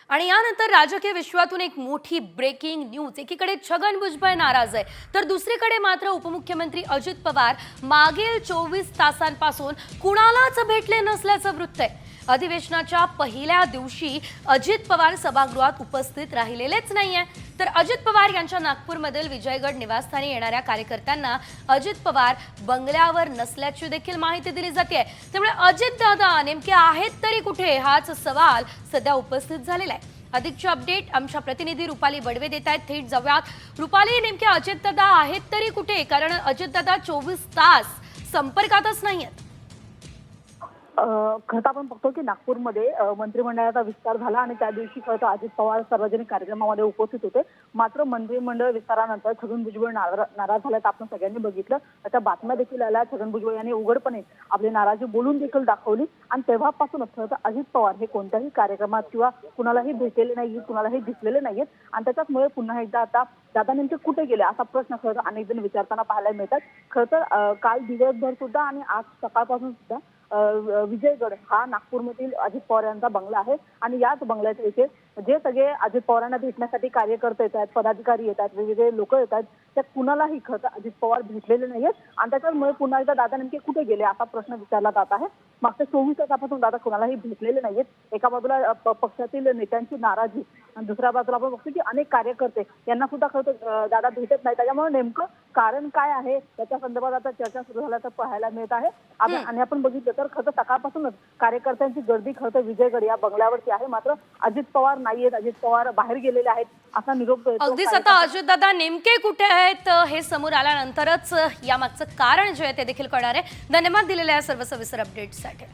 आणि यानंतर राजकीय विश्वातून एक मोठी ब्रेकिंग न्यूज। एकीकडे छगन भुजबळ नाराज आहे, तर दुसरीकडे मात्र उपमुख्यमंत्री अजित पवार मागील 24 तासांपासून कुणालाच भेटले नसल्याचं वृत्त आहे। अधिवेशनाच्या पहिल्या दिवशी अजित पवार सभागृहात उपस्थित राहिलेलेच नाहीये, तर अजित पवार यांच्या नागपूरमधील विजयगड निवासस्थानी येणाऱ्या कार्यकर्त्यांना अजित पवार बंगल्यावर नसल्याची देखील माहिती दिली जाते। त्यामुळे अजित दादा नेमके आहेत तरी कुठे, हाच सवाल सध्या उपस्थित झालेला आहे। अधिकची अपडेट आमच्या प्रतिनिधी रुपाली बडवे देत आहेत। थेट जाऊयात। रुपाली, नेमके अजित दादा आहेत तरी कुठे? कारण अजित दादा 24 तास संपर्कातच नाहीयेत। खरं आपण बघतो की नागपूरमध्ये मंत्रिमंडळाचा विस्तार झाला आणि त्या दिवशी खरं अजित पवार सार्वजनिक कार्यक्रमामध्ये उपस्थित होते। मात्र मंत्रिमंडळ विस्तारानंतर छगन भुजबळ नाराज झाल्याचं आपण सगळ्यांनी बघितलं। त्या बातम्या देखील आल्या। छगन भुजबळ यांनी उघडपणे आपली नाराजी बोलून देखील दाखवली आणि तेव्हापासूनच खरं अजित पवार हे कोणत्याही कार्यक्रमात किंवा कुणालाही भेटलेले नाहीत, कुणालाही दिसलेले नाहीत आणि त्याच्यामुळे पुन्हा एकदा आता दादा नेमके कुठे गेले असा प्रश्न खरं अनेक जण विचारताना पाहायला मिळतात। खरं काल दिवसभर सुद्धा आणि आज सकाळपासून सुद्धा विजयगड हा नागपूरमधील अजित पवार यांचा बंगला आहे आणि याच बंगल्याच्या इथे जे सगळे अजित पवारांना भेटण्यासाठी कार्यकर्ते येतात, पदाधिकारी येतात, वेगवेगळे लोक येतात, त्या कुणालाही खरं अजित पवार भेटलेले नाहीयेत आणि त्याच्यामुळे पुन्हा एकदा दादा नेमके कुठे गेले असा प्रश्न विचारला जात आहे। मागच्या 24 तासापासून दादा कुणालाही भेटलेले नाहीयेत। एका बाजूला पक्षातील नेत्यांची नाराजी आणि दुसऱ्या बाजूला आपण बघतो की अनेक कार्यकर्ते यांना सुद्धा खरं दादा भेटत नाही। त्याच्यामुळे नेमकं कारण काय आहे त्याच्या संदर्भात आता चर्चा सुरू झाल्याचं पाहायला मिळत आहे। आणि आपण बघितलं तर खरं सकाळपासूनच कार्यकर्त्यांची गर्दी खरं विजयगड या बंगल्यावरती आहे। मात्र अजित पवार नाहीयेत, अजित पवार बाहेर गेलेले आहेत असा निरोप येतो। अगदीच आता अजित दादा नेमके कुठे आहेत हे समोर आल्यानंतरच यामागचं कारण जे आहे ते देखील कळणार आहे। धन्यवाद दिलेल्या सर्व सविस्तर अपडेट्ससाठी।